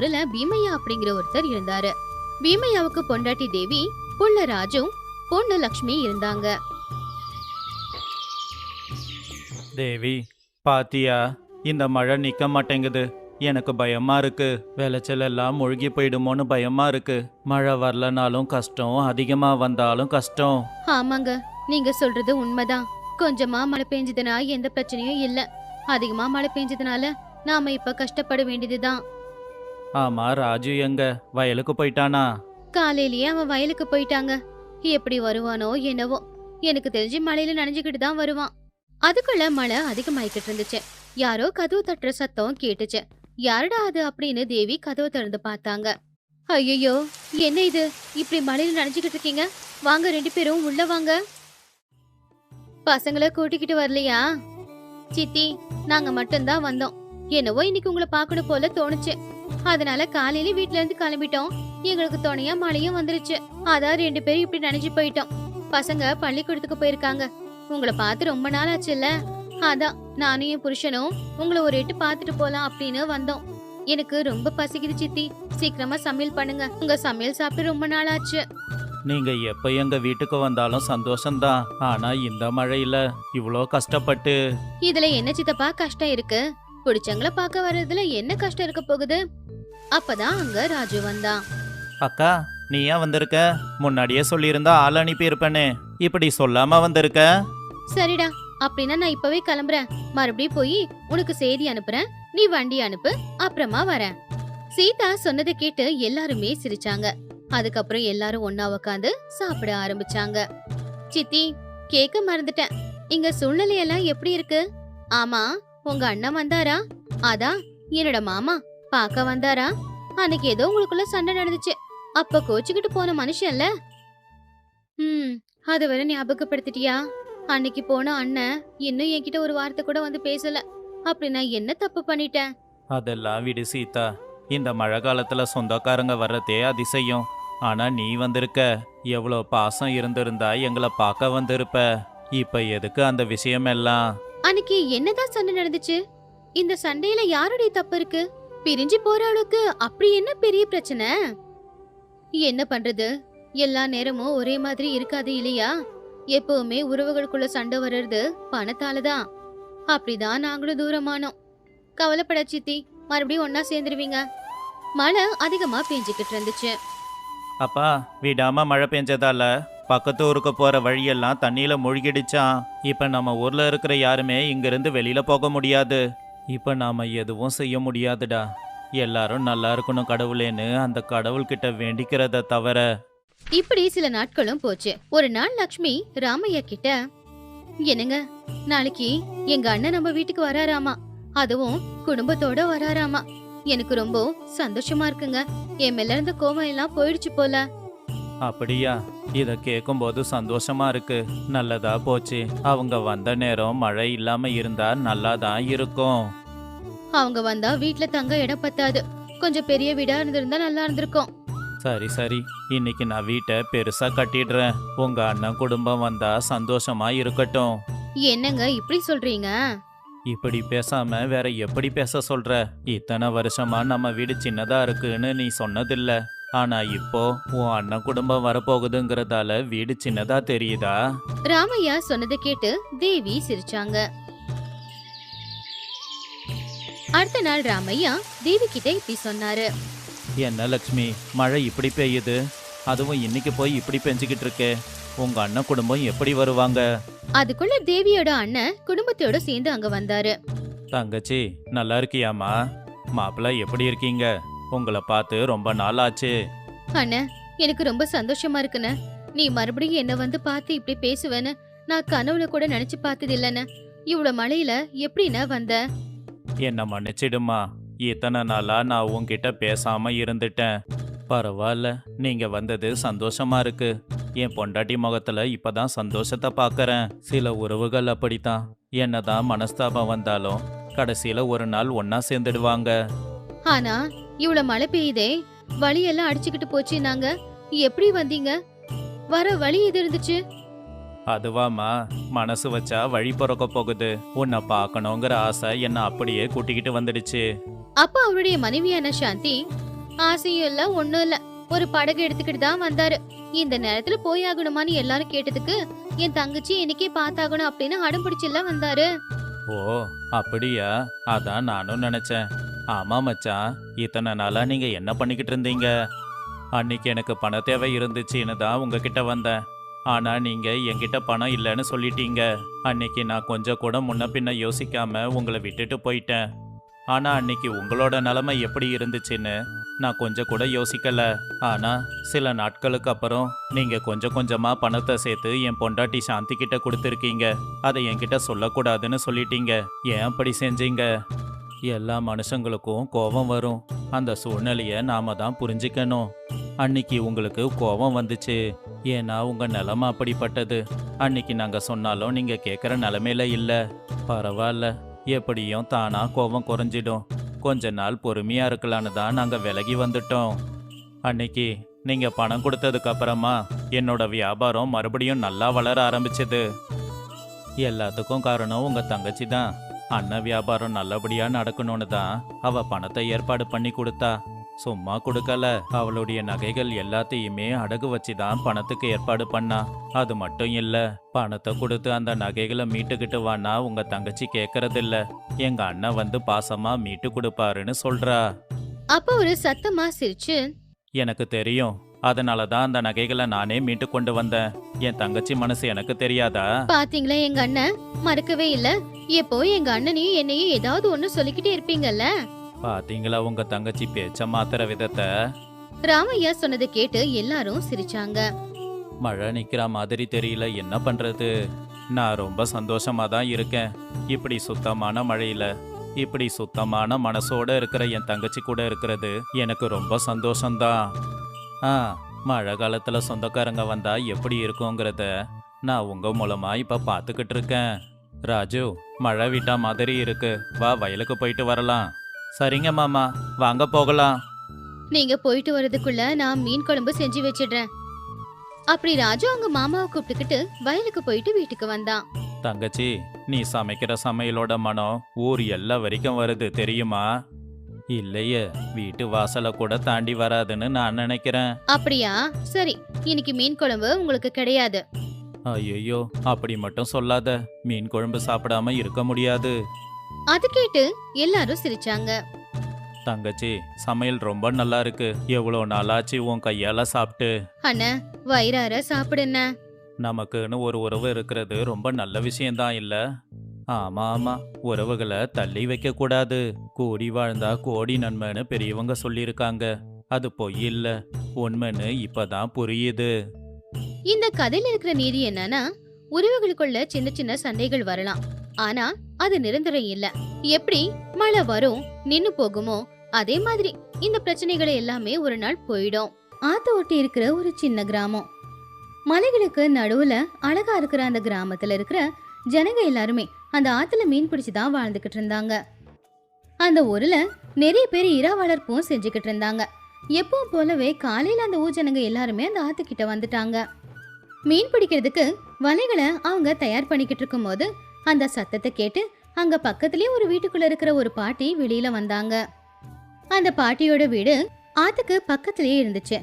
ஊர்ல பீமையா அப்படிங்கிற ஒருத்தர் இருந்தாரு. பீமையாவுக்கு பொண்டாட்டி தேவி, புள்ள ராஜு, பொண்ணு லக்ஷ்மி இருந்தாங்க. தேவி, பாத்தியா, இந்த மழை நிக்க மாட்டேங்குது. எனக்கு பயமா இருக்கு. விளைச்சல் எல்லாம் மூழ்கி போயிடுமோன்னு பயமா இருக்கு. மழை வரலனாலும் கஷ்டம், அதிகமா வந்தாலும் கஷ்டம். ஆமாங்க, நீங்க சொல்றது உண்மைதான். கொஞ்சமா மழை பெஞ்சதுனா எந்த பிரச்சனையும் இல்ல. அதிகமா மழை பெஞ்சதுனால நாம இப்ப கஷ்டப்பட வேண்டியதுதான். ஆமா, ராஜு எங்க? வயலுக்கு போயிட்டானா? காலையிலேயே அவன் வயலுக்கு போயிட்டாங்க. எப்படி வருவானோ என்னவோ. எனக்கு தெரிஞ்சு மழையில நனைஞ்சுக்கிட்டு தான் வருவான். அதுக்குள்ள மழை அதிகமாயிக்கிட்டு இருந்துச்சு. யாரோ கதவு தட்டுற சத்தம் கேட்டுச்சு. யாருடா அது அப்படின்னு தேவி கதவை திறந்து பார்த்தாங்க. ஐயோ, என்ன இது? இப்படி மழையில நனைஞ்சுக்கிட்டு இருக்கீங்க? வாங்க, 2 பேரும் உள்ள வாங்க. பசங்களை கூட்டிக்கிட்டு வரலையா? சித்தி, நாங்க மட்டும்தான் வந்தோம். என்னவோ இன்னைக்கு உங்களை பார்க்கணும் போல தோணுச்சு. அதனால காலையில வீட்ல இருந்து கிளம்பிட்டோம். எங்களுக்கு துணையா மழையும் வந்துருச்சு. அதான் 2 பேரும் இப்படி நனைஞ்சு போயிட்டோம். பசங்க பள்ளிக்கூடத்துக்கு போயிருக்காங்க. உங்களை பார்த்து ரொம்ப நாள் ஆச்சுல்ல, அதான் நானும் என் புருஷனும் உங்களை ஒரு எட்டு பார்த்துட்டு போலாம் அப்படின்னு வந்தோம். எனக்கு ரொம்ப பசிக்குது சித்தி, சீக்கிரமா சமையல் பண்ணுங்க. உங்க சமையல் சாப்பிட்டு ரொம்ப நாள் ஆச்சு. நீங்க எப்ப எங்க வீட்டுக்கு வந்தாலும் சந்தோஷம்தான். ஆனா இந்த மழையில இவ்வளோ கஷ்டப்பட்டு. இதுல என்ன சித்தப்பா கஷ்டம் இருக்கு? பிடிச்சவங்கள பார்க்க வர்றதுல என்ன கஷ்டம் இருக்க போகுது? அப்பதான் அங்க ராஜு வந்தான். அக்கா, நீ ஏன் வந்திருக்க? முன்னாடியே சொல்லியிருந்தா ஆள் அனுப்பி இருப்பேனே, இப்படி சொல்லாம வந்திருக்க? சரிடா, அப்படின்னா நான் இப்பவே கிளம்புறேன். மறுபடியும் போய் உனக்கு செய்தி அனுப்புறேன். நீ வண்டி அனுப்பு, அப்புறமா வரேன். சீதா சொன்னதை கேட்டு எல்லாருமே சிரிச்சாங்க. அதுக்கப்புறம் எல்லாரும் ஒன்னா உட்காந்து சாப்பிட ஆரம்பிச்சாங்க. சித்தி, கேக்க மறந்துட்டேன். இங்க சூழ்நிலையெல்லாம் எப்படி இருக்கு? ஆமா, உங்க அண்ணன் வந்தாரா? அதான் என்னோட மாமா பாக்க வந்தாரா? அன்னைக்கு ஏதோ உங்களுக்குள்ள சண்டை நடந்துச்சு. அப்ப கோச்சுக்கிட்டு போன மனுஷன்ல. அது வரை ஞாபகப்படுத்திட்டியா? அன்னைக்கு போன அண்ணன் இன்னும் என்கிட்ட ஒரு வார்த்தை கூட வந்து பேசல. அப்படி நான் என்ன தப்பு பண்ணிட்டேன்? அதெல்லாம் விடு சீதா. இந்த மழை காலத்துல சொந்தக்காரங்க வர்றதே அதிசயம். ஆனா நீ வந்திருக்க. எவ்வளோ பாசம் இருந்திருந்தா எங்களை பார்க்க வந்திருப்ப. இப்ப எதுக்கு அந்த விஷயம் எல்லாம்? அன்னைக்கு என்னதான் சண்டை நடந்துச்சு? இந்த சண்டையில யாருடைய தப்பு இருக்கு? பிரிஞ்சு போற அளவுக்கு அப்படி என்ன பெரிய பிரச்சனை? என்ன பண்றது, எல்லா நேரமும் ஒரே மாதிரி இருக்காது இல்லையா? எப்பவுமே உறவுகளுக்குள்ள சண்டை வர்றது பணத்தாலதான். அப்படிதான் நாங்களும் தூரமானோம். கவலைப்பட சித்தி, மறுபடியும் ஒன்னா சேர்ந்துருவீங்க. மழை அதிகமா பெஞ்சுக்கிட்டு இருந்துச்சு. அப்பா, விடாம மழை பெஞ்சதால பக்கத்து ஊருக்கு போற வழியெல்லாம் தண்ணியில மூழ்கிடுச்சான். இப்ப நம்ம ஊர்ல இருக்கிற யாருமே இங்கிருந்து வெளியில போக முடியாது. இப்ப நாம எதுவும் செய்ய முடியாதுடா. எல்லாரும் நல்லா இருக்கணும் கடவுளேன்னு அந்த கடவுள்கிட்ட வேண்டிக்கிறத தவிர. இப்படி சில நாட்களும் போச்சு. ஒரு நாள் லக்ஷ்மி ராமையா கிட்ட, என்னங்க, நாளைக்கு எங்க அண்ணன் நம்ம வீட்டுக்கு வராராமா. அதுவும் குடும்பத்தோட வராராமா. எனக்கு ரொம்ப சந்தோஷமா இருக்குங்க. என் மேல இருந்த கோவம் எல்லாம் போயிடுச்சு போல. அப்படியா? இத கேட்கும்போது சந்தோஷமா இருக்கு. நல்லதா போச்சு. அவங்க வந்த நேரம் மழை இல்லாம இருந்தா நல்லாதான் இருக்கும். அவங்க வந்தா வீட்ல தங்க இடம் பத்தாது. கொஞ்சம் பெரிய வீடா இருந்திருந்தா நல்லா இருந்திருக்கும். சரி சரி, இன்னைக்கு நான் வீட்டை பெருசா கட்டிடுறேன். உங்க அண்ணன் குடும்பம் வந்தா சந்தோஷமா இருக்கட்டும். என்னங்க இப்படி சொல்றீங்க? இப்படி பேசாம வேற எப்படி பேச சொல்ற? இத்தனை வருஷமா நம்ம வீடு சின்னதா இருக்குன்னு நீ சொன்னதில்ல. ஆனா இப்போ உன் அண்ணன் குடும்பம் வரப்போகுதுங்கிறதால வீடு சின்னதா தெரியுதா? ராமையா சொன்னதை கேட்டு தேவி சிரிச்சாங்க. அடுத்த நாள் ராமையா தேவி கிட்ட இப்படி சொன்னாரு. என்ன லக்ஷ்மி, மழை இப்படி பெய்யுது, அதுவும் இன்னைக்கு போய் இப்படி பெஞ்சுக்கிட்டு இருக்கே. உங்க அண்ணன் குடும்பம் எப்படி வருவாங்க? அதுக்குள்ள தேவியோட அண்ணன் குடும்பத்தோட சேர்ந்து அங்க வந்தாரு. தங்கச்சி, நல்லா இருக்கியாமா? மாப்பிள்ள எப்படி இருக்கீங்க? உங்களை பார்த்து ரொம்ப நாள் ஆச்சு. அண்ணா, எனக்கு ரொம்ப சந்தோஷமா இருக்குண்ணே. நீ மறுபடியும் என்ன வந்து பார்த்து இப்படி பேசுவேன்னு நான் கனவுல கூட நினைச்சு பார்த்தது இல்லைன்னு. இவ்வளவு மழையில எப்படின்னா வந்த? என்ன மன்னிச்சிடுமா. இத்தனை நாளா நான் உன்கிட்ட பேசாம இருந்துட்டேன். பரவாயில்ல, நீங்க வந்தது சந்தோஷமா இருக்கு. என் பொண்டாட்டி முகத்துல இப்பதான் சந்தோஷத்தை பாக்கறேன். சில உறவுகள் அப்படித்தான். என்னதான் மனஸ்தாபம் வந்தாலும் கடைசியில ஒரு நாள் ஒன்னா சேர்ந்துடுவாங்க. ஆனா இவ்வளவு மழை பெய்யுதே, வழியெல்லாம் அடிச்சுக்கிட்டு போச்சு. நாங்க எப்படி வந்தீங்க? வர வழி எது இருந்துச்சு? அதுவாமா, மனசு வச்சா வழி பிறக்க போகுது. உன்னை பார்க்கணுங்கிற ஆசை என்ன அப்படியே கூட்டிக்கிட்டு வந்துடுச்சு. அப்ப அவருடைய மனைவியான சாந்தி, ஆசையும் இல்ல ஒண்ணும் இல்ல. ஒரு படகு எடுத்துக்கிட்டு தான் வந்தாரு. இந்த நேரத்துல போய் ஆகணுமான்னு எல்லாரும் கேட்டதுக்கு என் தங்கச்சி இன்னைக்கே பார்த்தாகணும் அப்படின்னு அடம் பிடிச்சுல வந்தாரு. ஓ, அப்படியா? அதான் நானும் நினைச்சேன். ஆமா மச்சான், இத்தனை நாளா நீங்க என்ன பண்ணிக்கிட்டு இருந்தீங்க? அன்னைக்கு எனக்கு பண தேவை இருந்துச்சுன்னு தான் உங்ககிட்ட வந்தேன். ஆனா நீங்க என்கிட்ட பணம் இல்லைன்னு சொல்லிட்டீங்க. அன்னைக்கு நான் கொஞ்சம் கூட முன்ன பின்ன யோசிக்காம உங்களை விட்டுட்டு போயிட்டேன். ஆனா அன்னைக்கு உங்களோட நிலைமை எப்படி இருந்துச்சுன்னு நான் கொஞ்சம் கூட யோசிக்கல. ஆனா சில நாட்களுக்கு அப்புறம் நீங்க கொஞ்சம் கொஞ்சமா பணத்தை சேர்த்து என் பொண்டாட்டி சாந்தி கிட்ட கொடுத்துருக்கீங்க. அதை என்கிட்ட சொல்லக்கூடாதுன்னு சொல்லிட்டீங்க. ஏன் அப்படி செஞ்சீங்க? எல்லா மனுஷங்களுக்கும் கோபம் வரும். அந்த சூழ்நிலையை நாம தான் புரிஞ்சுக்கணும். அன்னைக்கு உங்களுக்கு கோபம் வந்துச்சு, ஏன்னா உங்க நிலைமை அப்படிப்பட்டது. அன்னைக்கு நாங்க சொன்னாலும் நீங்க கேட்குற நிலைமையில இல்ல. பரவாயில்ல, எப்படியும் தானா கோபம் குறைஞ்சிடும். கொஞ்ச நாள் பொறுமையா இருக்கலான்னு தான் நாங்க விலகி வந்துட்டோம். அன்னைக்கு நீங்க பணம் கொடுத்ததுக்கு அப்புறமா என்னோட வியாபாரம் மறுபடியும் நல்லா வளர ஆரம்பிச்சது. எல்லாத்துக்கும் காரணம் உங்க தங்கச்சி தான். அண்ணன் வியாபாரம் நல்லபடியா நடக்கணும்னு தான் அவ பணத்தை ஏற்பாடு பண்ணி கொடுத்தா. சும்மா கொடுக்கல, அவளுடைய நகைகள் எல்லாத்தையுமே அடகு வச்சு தான் பணத்துக்கு ஏற்பாடு பண்ணா. அது மட்டும் இல்ல, பணத்தை கொடுத்து அந்த நகைகளை மீட்டுக்கிட்டு வானா உங்க தங்கச்சி கேட்கறதில்ல. எங்க அண்ணன் வந்து பாசமா மீட்டு கொடுப்பாருன்னு சொல்றா. அப்ப ஒரு சத்தமா சிரிச்சு, எனக்கு தெரியும், அதனால தான் அந்த நகைகளை நானே மீட்டு கொண்டு வந்தேன். என் தங்கச்சி மனசு எனக்கு தெரியாதா? பாத்தீங்களா எங்க அண்ணன் மறக்கவே இல்ல. எப்போ எங்க அண்ணனையும் என்னையும் ஏதாவது ஒண்ணு சொல்லிக்கிட்டே இருப்பீங்கல்ல. பாத்தீங்களா உங்க தங்கச்சி பேச்ச மாத்துற விதத்தை? ராமையா சொன்னதை கேட்டு எல்லாரும் சிரிச்சாங்க. மழை நிக்கிற மாதிரி தெரியல, என்ன பண்றது? நான் ரொம்ப சந்தோஷமா தான் இருக்கேன். இப்படி சுத்தமான மழையில இப்படி சுத்தமான மனசோட இருக்கிற என் தங்கச்சி கூட இருக்கிறது எனக்கு ரொம்ப சந்தோஷம்தான். ஆ, மழை காலத்துல சொந்தக்காரங்க வந்தா எப்படி இருக்குங்கிறத நான் உங்க மூலமா இப்ப பாத்துக்கிட்டு இருக்கேன். ராஜு, மழை விட்டா மாதிரி இருக்கு, வா வயலுக்கு போயிட்டு வரலாம். சரிங்க மாமா, வாங்க போகலாம். நீங்க போயிட்டு வரதுக்குள்ள நான் மீன் குழம்பு செஞ்சு வச்சிடுறேன். அப்படி ராஜு அவங்க மாமாவை கூப்பிட்டுக்கிட்டு வயலுக்கு போயிட்டு வீட்டுக்கு வந்தான். தங்கச்சி, நீ சமைக்கிற சமையலோட மனம் ஊர் எல்லா வரைக்கும் வருது தெரியுமா? இல்லையே, வீட்டு வாசலை கூட தாண்டி வராதுன்னு நான் நினைக்கிறேன். அப்படியா? சரி, இன்னைக்கு மீன் குழம்பு உங்களுக்கு கிடையாது. ஐயோ, அப்படி மட்டும் சொல்லாத. மீன் குழம்பு சாப்பிடாம இருக்க முடியாது. அது கேட்டு எல்லாரும் சிரிச்சாங்க. தங்கச்சி, சமையல் ரொம்ப நல்லா இருக்கு. எவ்வளோ நாளாச்சு உன் கையால சாப்பிட்டு. அண்ணா, வயிறார சாப்பிடுண்ண. நமக்குன்னு ஒரு உறவு இருக்கிறது ரொம்ப நல்ல விஷயம்தான் இல்ல? ஆமா ஆமா, உறவுகளை தள்ளி வைக்க கூடாது. கூடி வாழ்ந்தா கோடி நன்மைன்னு பெரியவங்க சொல்லியிருக்காங்க. அது பொய் இல்ல, உண்மைன்னு இப்பதான் புரியுது. இந்த கதையில இருக்கிற நீதி என்னன்னா, உறவுகளுக்குள்ள சின்ன சின்ன சண்டைகள் வரலாம், ஆனா அது நிரந்தரம் இல்ல. எப்படி மழை வரும் நின்னு போகுமோ அதே மாதிரி இந்த பிரச்சனைகளை எல்லாமே ஒரு நாள் போயிடும். ஆத்த ஒட்டி இருக்கிற ஒரு சின்ன கிராமம். மலைகளுக்கு நடுவுல அழகா இருக்கிற அந்த கிராமத்துல இருக்கிற ஜனங்க எல்லாருமே அந்த ஆத்துல மீன் பிடிச்சுதான் வாழ்ந்துகிட்டு இருந்தாங்க. அந்த ஊர்ல நிறைய பேர் இரா வளர்ப்பும் செஞ்சுக்கிட்டு இருந்தாங்க. எப்பவும் போலவே காலையில அந்த ஊர் ஜனங்க எல்லாருமே அந்த ஆத்துக்கிட்ட வந்துட்டாங்க. மீன் பிடிக்கிறதுக்கு வலைகளை அவங்க தயார் பண்ணிக்கிட்டு இருக்கும் போது அந்த சத்தத்தை கேட்டு அங்க பக்கத்துலயே ஒரு வீட்டுக்குள்ள இருக்கிற ஒரு பாட்டி வெளியில வந்தாங்க. அந்த பாட்டியோட வீடு ஆத்துக்கு பக்கத்திலேயே இருந்துச்சு.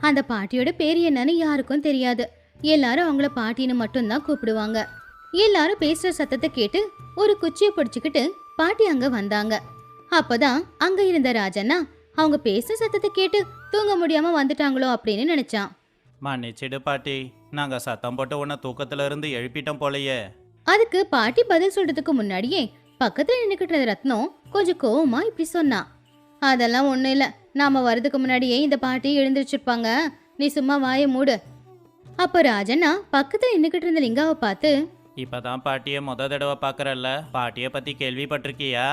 அந்த பாட்டியோட பேர் என்னன்னு யாருக்கும் தெரியாது. எல்லாரும் அவங்கள பாட்டின்னு மட்டும்தான் கூப்பிடுவாங்க. எல்லாரும் பேசுற சத்தத்தை கேட்டு ஒரு குச்சியை பிடிச்சுக்கிட்டு பாட்டி அங்க வந்தாங்க. அப்பதான் அங்க இருந்த ராஜண்ணா அவங்க பேசுற சத்தத்தை கேட்டு தூங்க முடியாம வந்துட்டாங்களோ அப்படின்னு நினைச்சான். மன்னிச்சிடு பாட்டி, நாங்க சத்தம் போட்டு உன்னை தூக்கத்துல இருந்து எழுப்பிட்டோம் போலயே. அதுக்கு பாட்டி பதில் சொல்றதுக்கு முன்னாடியே பக்கத்துல நின்னுக்கிட்டு இருந்த ரத்னம் கொஞ்சம் கோவமா இப்படி சொன்னா. அதெல்லாம் ஒண்ணும் இல்ல, நாம வரதுக்கு முன்னாடியே இந்த பாட்டி எழுந்திருச்சிருப்பாங்க, நீ சும்மா வாயை மூடு. அப்ப ராஜண்ணா பக்கத்துல நின்னுக்கிட்டு இருந்த லிங்காவை பார்த்து, இப்பதான் பாட்டியை முத தடவை பாக்குறல்ல, பாட்டியை பத்தி கேள்விப்பட்டிருக்கியா?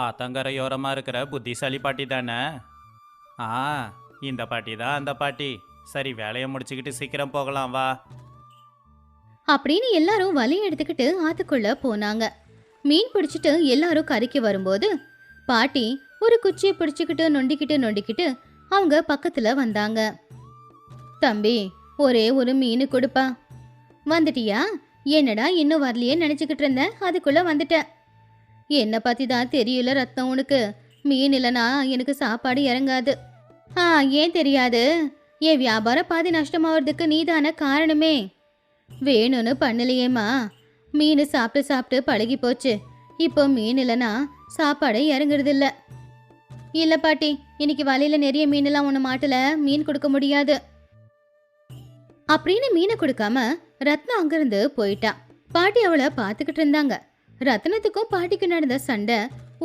ஆத்தங்கரையோரமா இருக்கிற புத்திசாலி பாட்டி தானே? ஆ, இந்த பாட்டி தான் அந்த பாட்டி. சரி, வேலையை முடிச்சுக்கிட்டு சீக்கிரம் போகலாம் வா அப்படின்னு எல்லாரும் வலையை எடுத்துக்கிட்டு ஆத்துக்குள்ள போனாங்க. மீன் பிடிச்சிட்டு எல்லாரும் கரைக்கு வரும்போது பாட்டி ஒரு குச்சியை பிடிச்சுக்கிட்டு நொண்டிக்கிட்டு அவங்க பக்கத்துல வந்தாங்க. தம்பி, ஒரே ஒரு மீன் கொடுப்பா. வந்துட்டியா? என்னடா இன்னும் வரலையே நினைச்சுக்கிட்டு இருந்த, அதுக்குள்ள வந்துட்ட. என்ன பத்தி தான் தெரியல ரத்தம் உனக்கு. மீன் இல்லைனா எனக்கு சாப்பாடு இறங்காது. ஆ, ஏன் தெரியாது? என் வியாபாரம் பாதி நஷ்டமாவதுக்கு நீதான காரணமே. வேணும்னு பண்ணலையேம்மா. மீன் சாப்பிட்டு சாப்பிட்டு பழகி போச்சு. இப்போ மீன் இல்லைன்னா சாப்பாடே இறங்குறது இல்ல. இல்ல பாட்டி, இன்னைக்கு வலையில நிறைய மீனெல்லாம் ஒன்று மாட்டல, மீன் கொடுக்க முடியாது அப்படின்னு மீனை கொடுக்காம ரத்னம் அங்கிருந்து போயிட்டா. பாட்டி அவளை பார்த்துக்கிட்டு இருந்தாங்க. ரத்னத்துக்கும் பாட்டிக்கு நடந்த சண்டை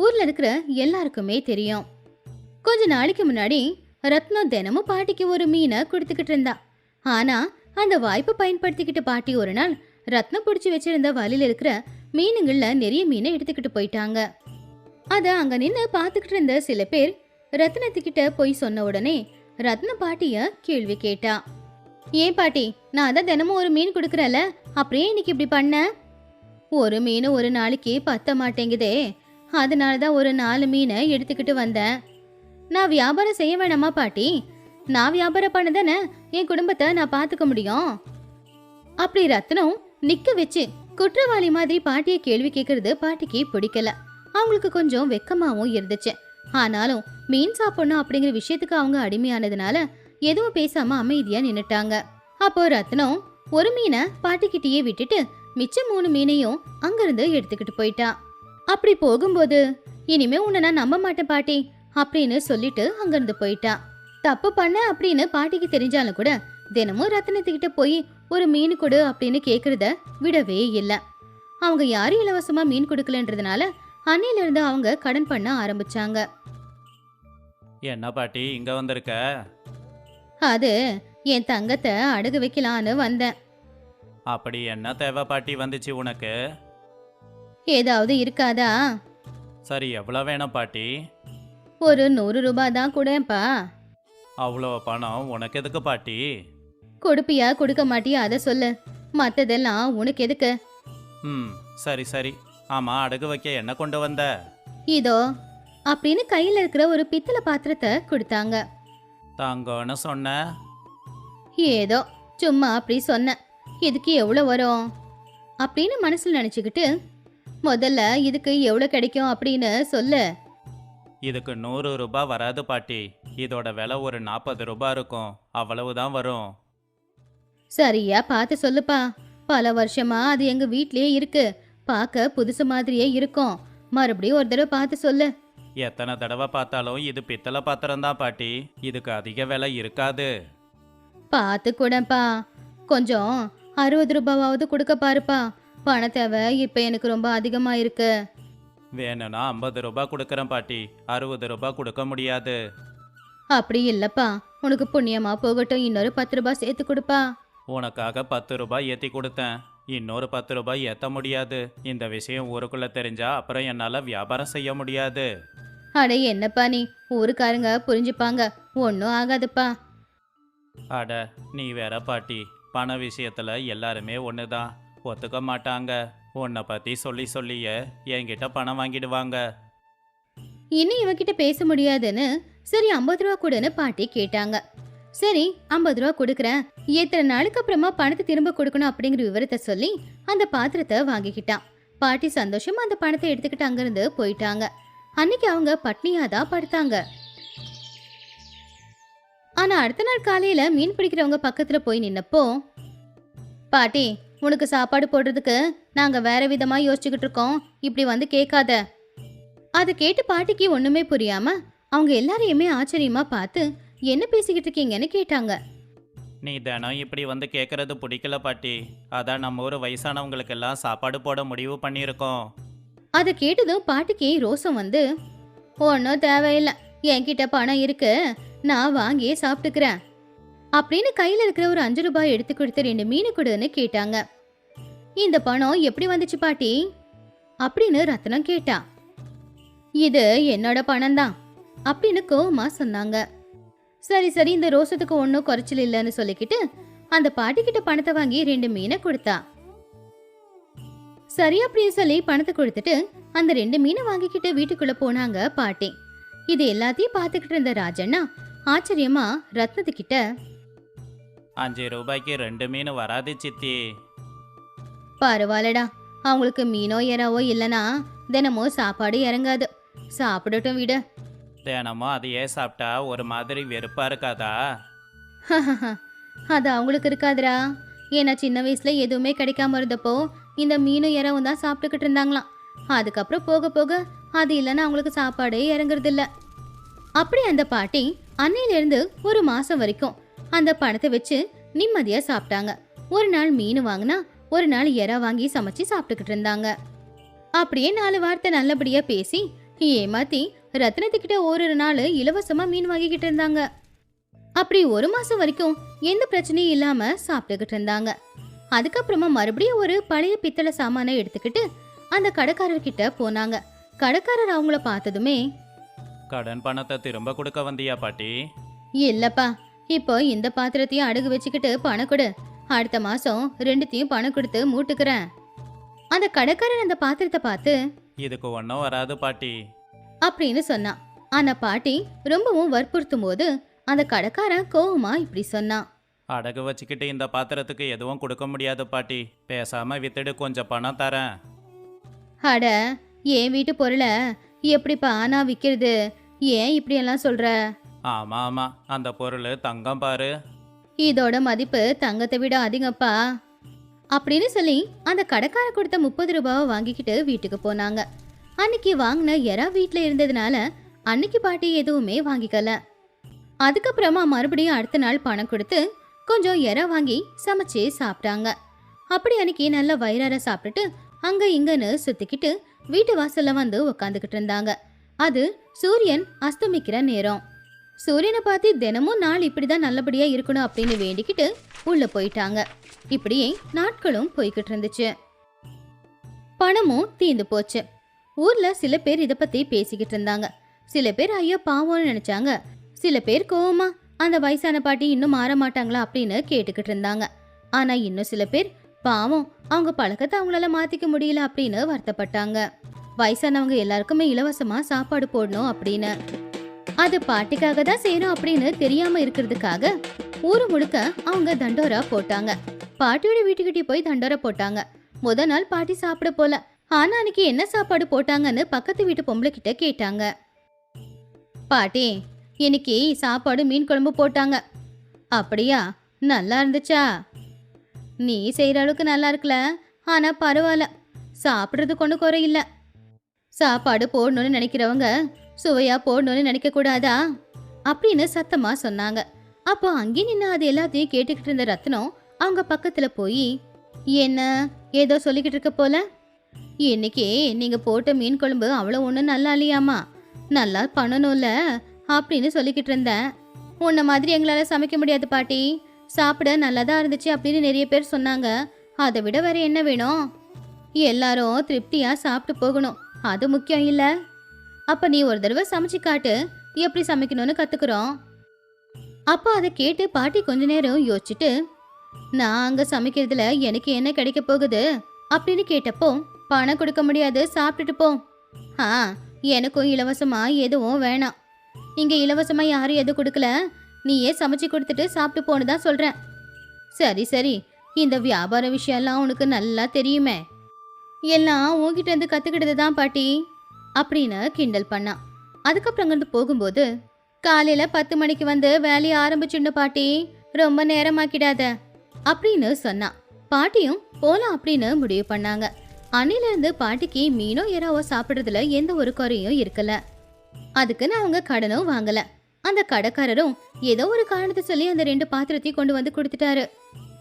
ஊர்ல இருக்கிற எல்லாருக்குமே தெரியும். கொஞ்ச நாளைக்கு முன்னாடி ரத்னம் தினமும் பாட்டிக்கு ஒரு மீனை கொடுத்துக்கிட்டு இருந்தா. ஆனா அந்த வாய்ப்பை பயன்படுத்திக்கிட்டு பாட்டி ஒரு நாள் ரத்னம் பிடிச்சி வச்சிருந்த வலையில இருக்கிற மீனுங்கள்ல நிறைய மீனை எடுத்துக்கிட்டு போயிட்டாங்க. அத அங்க நின்று பார்த்துக்கிட்டு இருந்த சில பேர் ரத்னத்துக்கிட்ட போய் சொன்ன உடனே ரத்ன பாட்டிய கேள்வி கேட்டா. ஏன் பாட்டி, நான் தான் தினமும் ஒரு மீன் கொடுக்குறேன்ல, அப்படியே இன்னைக்கு இப்படி பண்ண? ஒரு மீன் ஒரு நாளைக்கு பத்த மாட்டேங்குதே, அதனாலதான் ஒரு 4 மீனை எடுத்துக்கிட்டு வந்தேன். நான் வியாபாரம் செய்ய வேணாமா பாட்டி? நான் வியாபாரம் பண்ணதானே என் குடும்பத்தை நான் பார்த்துக்க முடியும். அப்படி ரத்னம் நிக்க வச்சு குற்றவாளி மாதிரி பாட்டியை கேள்வி கேட்கறது பாட்டிக்கு பிடிக்கல. அவங்களுக்கு கொஞ்சம் வெக்கமாவும் இருந்துச்சு. ஆனாலும் மீன் சாப்பிடணும் அப்படிங்கிற விஷயத்துக்கு அவங்க அடிமையானதுனால எதுவும் பேசாம அமைதியா நின்னுட்டாங்க. அப்போ ரத்னம் ஒரு மீனை பாட்டிக்கிட்டேயே விட்டுட்டு மிச்ச 3 மீனையும் அங்கிருந்து எடுத்துக்கிட்டு போயிட்டா. அப்படி போகும்போது இனிமே உன்னை நான் நம்ப மாட்டேன் பாட்டி அப்படின்னு சொல்லிட்டு அங்கிருந்து போயிட்டா. தப்பு பண்ண அப்படின்னு பாட்டிக்கு தெரிஞ்சாலும் கூட தினமும் ரத்னத்துக்கிட்ட போய் ஒரு மீன் கொடு அப்படின்னு கேக்குறத விடவே இல்லை. அவங்க யாரும் இலவசமா மீன் கொடுக்கலன்றதுனால அன்னையில இருந்து அவங்க கடன் பண்ண ஆரம்பிச்சாங்க. என்ன பாட்டி இங்க வந்திருக்க? அது என் தங்கத்தை அடகு வைக்கலான்னு வந்தேன். அப்படி என்ன தேவை பாட்டி வந்துச்சு உனக்கு? ஏதாவது இருக்காதா? சரி, எவ்வளோ வேணும் பாட்டி? ஒரு 100 ரூபாய் தான் கூடப்பா. அவ்வளோ பணம் உனக்கு எதுக்கு பாட்டி? கொடுப்பியா கொடுக்க மாட்டியா அதை சொல்லு, மத்ததெல்லாம் உனக்கு எதுக்கு? சரி சரி. ஆமா, அடகு வைக்க என்ன கொண்டு வந்த? இதோ அப்படின்னு கையில இருக்கிற ஒரு பித்தளை பாத்திரத்தை கொடுத்தாங்க. தாங்கன்னு சொன்ன. ஏதோ சும்மா அப்படி சொன்னேன். இதுக்கு எவ்வளவு வரும் அப்படின்னு மனசுல நினைச்சுக்கிட்டு முதல்ல இதுக்கு எவ்வளவு கிடைக்கும் அப்படின்னு சொல்லு. இதுக்கு 100 ரூபாய் வராது பாட்டி. இதோட விலை ஒரு 40 ரூபாய் இருக்கும், அவ்வளவுதான் வரும். சரியா பார்த்து சொல்லுப்பா. பல வருஷமா அது எங்க வீட்லயே இருக்கு, பார்க்க புதுசு மாதிரியே இருக்கும். மறுபடியும் ஒரு தடவை பார்த்து சொல்லு. எத்தனை தடவை பார்த்தாலும் இது பித்தளை பாத்திரம் தான் பாட்டி. இதுக்கு அதிக விலை இருக்காது. பார்த்து கூடப்பா, கொஞ்சம் 60 ரூபாவது கொடுக்க பாருப்பா. பண தேவை இப்ப எனக்கு ரொம்ப அதிகமா இருக்கு. வேணும்னா 50 ரூபாய் கொடுக்குறேன் பாட்டி, 60 ரூபாய் கொடுக்க முடியாது. அப்படி இல்லப்பா, உனக்கு புண்ணியமா போகட்டும், இன்னொரு 10 ரூபாய் சேர்த்து கொடுப்பா. உனக்காக 10 ரூபாய் ஏற்றி கொடுத்தேன், இன்னொரு 10 ரூபாய் ஏற்ற முடியாது. இந்த விஷயம் ஊருக்குள்ள தெரிஞ்சா அப்புறம் என்னால் வியாபாரம் செய்ய முடியாது. அட என்னப்பா நீ, ஊருக்காரங்க புரிஞ்சுப்பாங்க, ஒன்றும் ஆகாதுப்பா. அட நீ வேற பாட்டி, பண விஷயத்துல எல்லாருமே ஒன்று தான், ஒத்துக்க மாட்டாங்க. உன்னை பற்றி சொல்லி சொல்லியே என்கிட்ட பணம் வாங்கிடுவாங்க. இன்னும் இவகிட்ட பேச முடியாதுன்னு சரி 50 ரூபா கொடுன்னு பாட்டி கேட்டாங்க. சரி 50 ரூபா கொடுக்குறேன், எத்தனை நாளுக்கு அப்புறமா பணத்தை திரும்ப கொடுக்கணும் அப்படிங்கிற விவரத்தை சொல்லி அந்த பாத்திரத்தை வாங்கிக்கிட்டான். பாட்டி சந்தோஷமா அந்த பணத்தை எடுத்துக்கிட்டு அங்கிருந்து போயிட்டாங்க. அன்னைக்கு அவங்க பட்னியாதான் படுத்தாங்க. ஆனா அடுத்த நாள் காலையில மீன் பிடிக்கிறவங்க பக்கத்துல போய் நின்னப்போ, பாட்டி உனக்கு சாப்பாடு போடுறதுக்கு நாங்க வேற விதமா யோசிச்சுக்கிட்டு இருக்கோம், இப்படி வந்து கேட்காத. அதை கேட்டு பாட்டிக்கு ஒண்ணுமே புரியாம அவங்க எல்லாரையுமே ஆச்சரியமா பார்த்து என்ன பேசிக்கிட்டு இருக்கீங்கன்னு கேட்டாங்க. நீ தினம் இப்படி வந்து கேட்கறது பிடிக்கல பாட்டி, அதான் நம்ம ஊர் வயசானவங்களுக்கெல்லாம் சாப்பாடு போட முடிவு பண்ணியிருக்கோம். அதை கேட்டதும் பாட்டிக்கு ரோசம் வந்து, ஒன்றும் தேவையில்லை, என்கிட்ட பணம் இருக்கு, நான் வாங்கியே சாப்பிட்டுக்கிறேன் அப்படின்னு கையில இருக்கிற ஒரு 5 ரூபாய் எடுத்து கொடுத்து 2 மீன் கொடுன்னு கேட்டாங்க. இந்த பணம் எப்படி வந்துச்சு பாட்டி அப்படின்னு ரத்னம் கேட்டா. இது என்னோட பணம் தான் அப்படின்னு கோவமா சொன்னாங்க. சரி சரி, இந்த ரோசத்துக்கு ஒன்றும் குறைச்சல் இல்லைன்னு சொல்லிக்கிட்டு அந்த பாட்டி கிட்ட பணத்தை வாங்கி 2 மீனை கொடுத்தா. சரி அப்படின்னு சொல்லி பணத்தை கொடுத்துட்டு அந்த 2 மீனை வாங்கிக்கிட்டு வீட்டுக்குள்ள போனாங்க பாட்டி. இது எல்லாத்தையும் பார்த்துக்கிட்டு இருந்த ராஜண்ணா ஆச்சரியமா ரத்னத்துக்கிட்ட, 5 ரூபாய்க்கு 2 மீன் வராது சித்தி. பரவாயில்லடா, அவங்களுக்கு மீனோ எறாவோ இல்லைன்னா தினமும் சாப்பாடு இறங்காது, சாப்பிடட்டும் விடு. தினமும் அதையே சாப்பிட்டா ஒரு மாதிரி வெறுப்பா இருக்காதா? அது அவங்களுக்கு இருக்காதுடா. ஏன்னா சின்ன வயசுல எதுவுமே கிடைக்காம இருந்தப்போ இந்த மீனும் இறவும் தான் சாப்பிட்டுக்கிட்டு இருந்தாங்களாம். அதுக்கப்புறம் போக போக அது இல்லைன்னா அவங்களுக்கு சாப்பாடே இறங்குறது இல்ல. அப்படி அந்த பாட்டி அன்னையிலிருந்து ஒரு மாசம் வரைக்கும் அந்த பணத்தை வச்சு நிம்மதியா சாப்பிட்டாங்க. ஒரு நாள் மீன் வாங்கினா ஒரு நாள் இறா வாங்கி சமைச்சு சாப்பிட்டுக்கிட்டு இருந்தாங்க. அப்படியே 4 வார்த்தை நல்லபடியா பேசி ஏமாத்தி ரத்னத்துக்கிட்ட ஒரு நாள் இலவசமா மீன் வாங்கிக்கிட்டு இருந்தாங்க. அப்படி ஒரு மாசம் வரைக்கும் எந்த பிரச்சனையும் இல்லாம சாப்பிட்டுக்கிட்டு இருந்தாங்க. அதுக்கப்புறமா மறுபடியும் ஒரு பழைய பித்தளை சாமானை எடுத்துக்கிட்டு அந்த கடைக்காரர்கிட்ட போனாங்க. கடைக்காரர் அவங்கள பார்த்ததுமே, கடன் பணத்தை திரும்ப கொடுக்க வந்தியா பாட்டி? இல்லப்பா, இப்போ இந்த பாத்திரத்தையும் அடகு வச்சுக்கிட்டு பணம் கொடு, அடுத்த மாசம் 2த்தையும் பணம் கொடுத்து மூட்டுக்கிறேன். அந்த கடைக்காரர் அந்த பாத்திரத்தை பார்த்து, இதுக்கு ஒன்றும் வராது பாட்டி. அப்படின்னு சொன்னான். ஆனா பாட்டி ரொம்பவும் வற்புறுத்தும் போது அந்த கடைக்காரன் கோவமா இப்படி சொன்னான். அடகு வச்சுக்கிட்டு இந்த பாத்திரத்துக்கு எதுவும் கொடுக்க முடியாது பாட்டி. பேசாம வித்துடு, கொஞ்சம் பணம் தரேன். அட, என் வீட்டு பொருளை எப்படிப்பா நான் விற்கிறது? ஏன் இப்படியெல்லாம் சொல்ற? ஆமா ஆமா, அந்த பொருள் தங்கம் பாரு. இதோட மதிப்பு தங்கத்தை விட அதிகப்பா அப்படின்னு சொல்லி அந்த கடைக்கார கொடுத்த 30 ரூபாவை வாங்கிக்கிட்டு வீட்டுக்கு போனாங்க. அன்னைக்கு வாங்கின எறா வீட்டில் இருந்ததுனால அன்னைக்கு பாட்டி எதுவுமே வாங்கிக்கல. அதுக்கப்புறமா மறுபடியும் அடுத்த நாள் பணம் கொடுத்து கொஞ்சம் எறா வாங்கி சமைச்சு சாப்பிட்டாங்க. அப்படி அன்னைக்கு நல்ல வயிறார சாப்பிட்டுட்டு அங்க இங்கன்னு சுத்திக்கிட்டு வீட்டு வாசல்ல வந்து உக்காந்துக்கிட்டு இருந்தாங்க. அது சூரியன் அஸ்தமிக்கிற நேரம். சூரியனை பார்த்து தினமும் நாள் இப்படிதான் நல்லபடியா இருக்கணும் அப்படின்னு வேண்டிக்கிட்டு உள்ள போயிட்டாங்க. இப்படியே நாட்களும் போய்கிட்டு இருந்துச்சு. பணமும் தீந்து போச்சு. ஊர்ல சில பேர் இத பத்தி பேசிக்கிட்டு இருந்தாங்க. சில பேர் ஐயோ பாவம்னு நினைச்சாங்க. சில பேர் கோவமா அந்த வயசான பாட்டி இன்னும் மாற மாட்டாங்களா அப்படின்னு கேட்டுக்கிட்டு இருந்தாங்க. ஆனா இன்னும் சில பேர் பாவம் அவங்க பழக்கத்தை அவங்களால மாத்திக்க முடியல அப்படின்னு வருத்தப்பட்டாங்க. வயசானவங்க எல்லாருக்குமே இலவசமா சாப்பாடு போடணும் அப்படின்னு, அது பாட்டிக்காக தான் செய்யணும் அப்படின்னு தெரியாம இருக்கிறதுக்காக ஊரு முழுக்க அவங்க தண்டோரா போட்டாங்க. பாட்டியோட வீட்டுக்கிட்டே போய் தண்டோரா போட்டாங்க. முத நாள் பாட்டி சாப்பிட போல. ஆனா அன்னைக்கு என்ன சாப்பாடு போட்டாங்கன்னு பக்கத்து வீட்டு பொம்பளை கிட்ட கேட்டாங்க. பாட்டி, இன்னைக்கு சாப்பாடு மீன் குழம்பு போட்டாங்க. அப்படியா? நல்லா இருந்துச்சா? நீ செய்யற அளவுக்கு நல்லா இருக்கல, ஆனா பரவாயில்ல, சாப்பிடுறது கொண்டு குறையில்ல. சாப்பாடு போடணும்னு நினைக்கிறவங்க சுவையா போடணும்னு நினைக்க கூடாதா அப்படின்னு சத்தமா சொன்னாங்க. அப்போ அங்கே நின்று அது எல்லாத்தையும் கேட்டுக்கிட்டு இருந்த ரத்னம் அவங்க பக்கத்துல போய், என்ன ஏதோ சொல்லிக்கிட்டு இருக்க போல, இன்னைக்கு நீங்க போட்ட மீன் குழம்பு அவ்வளோ ஒன்றும் நல்லா இல்லையாமா, நல்லா பண்ணணும்ல அப்படின்னு சொல்லிக்கிட்டு இருந்தேன். உன்ன மாதிரி எங்களால சமைக்க முடியாது பாட்டி, சாப்பிட நல்லாதான் இருந்துச்சு அப்படின்னு நிறைய பேர் சொன்னாங்க. அதை விட வேற என்ன வேணும்? எல்லாரும் திருப்தியா சாப்பிட்டு போகணும், அது முக்கியம் இல்ல? அப்ப நீ ஒரு தடவை சமைச்சு காட்டு, எப்படி சமைக்கணும்னு கத்துக்கிறோம். அப்போ அதை கேட்டு பாட்டி கொஞ்ச நேரம் யோசிச்சுட்டு, நான் அங்க சமைக்கிறதுல எனக்கு என்ன கிடைக்க போகுது அப்படின்னு கேட்டப்போ, பணம் கொடுக்க முடியாது, சாப்பிட்டுட்டு போ. ஆ, எனக்கும் இலவசமா எதுவும் வேணாம். இங்க இலவசமா யாரும் எதுவும் கொடுக்கல, நீயே சமைச்சு கொடுத்துட்டு சாப்பிட்டு போன்னு தான் சொல்றேன். சரி சரி, இந்த வியாபார விஷயம்லாம் உனக்கு நல்லா தெரியுமே, எல்லாம் உன்கிட்ட இருந்து கத்துக்கிட்டது தான் பாட்டி அப்படின்னு கிண்டல் பண்ணா. அதுக்கப்புறம் அங்கிருந்து போகும்போது, காலையில 10 மணிக்கு வந்து வேலையை ஆரம்பிச்சுன்னு பாட்டி, ரொம்ப நேரமாக்கிடாத அப்படின்னு சொன்னா. பாட்டியும் போலாம் அப்படின்னு முடிவு பண்ணாங்க. அன்னில இருந்து பாட்டிக்கு மீனோ எறாவோ சாப்பிடுறதுல எந்த ஒரு குறையும் இருக்கல. அதுக்குன்னு அவங்க கடனும் வாங்கல. அந்த கடைக்காரரும் ஏதோ ஒரு காரணத்தை சொல்லி அந்த 2 பாத்திரத்தையும் கொண்டு வந்து கொடுத்துட்டாரு.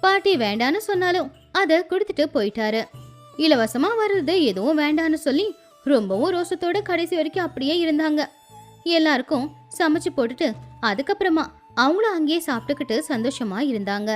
பாட்டி வேண்டான்னு சொன்னாலும் அதை கொடுத்துட்டு போயிட்டாரு. இலவசமா வர்றது எதுவும் வேண்டான்னு சொல்லி ரொம்பவும் ரோசத்தோட கடைசி வரைக்கும் அப்படியே இருந்தாங்க. எல்லாருக்கும் சமைச்சு போட்டுட்டு அதுக்கப்புறமா அவங்களும் அங்கேயே சாப்பிட்டுக்கிட்டு சந்தோஷமா இருந்தாங்க.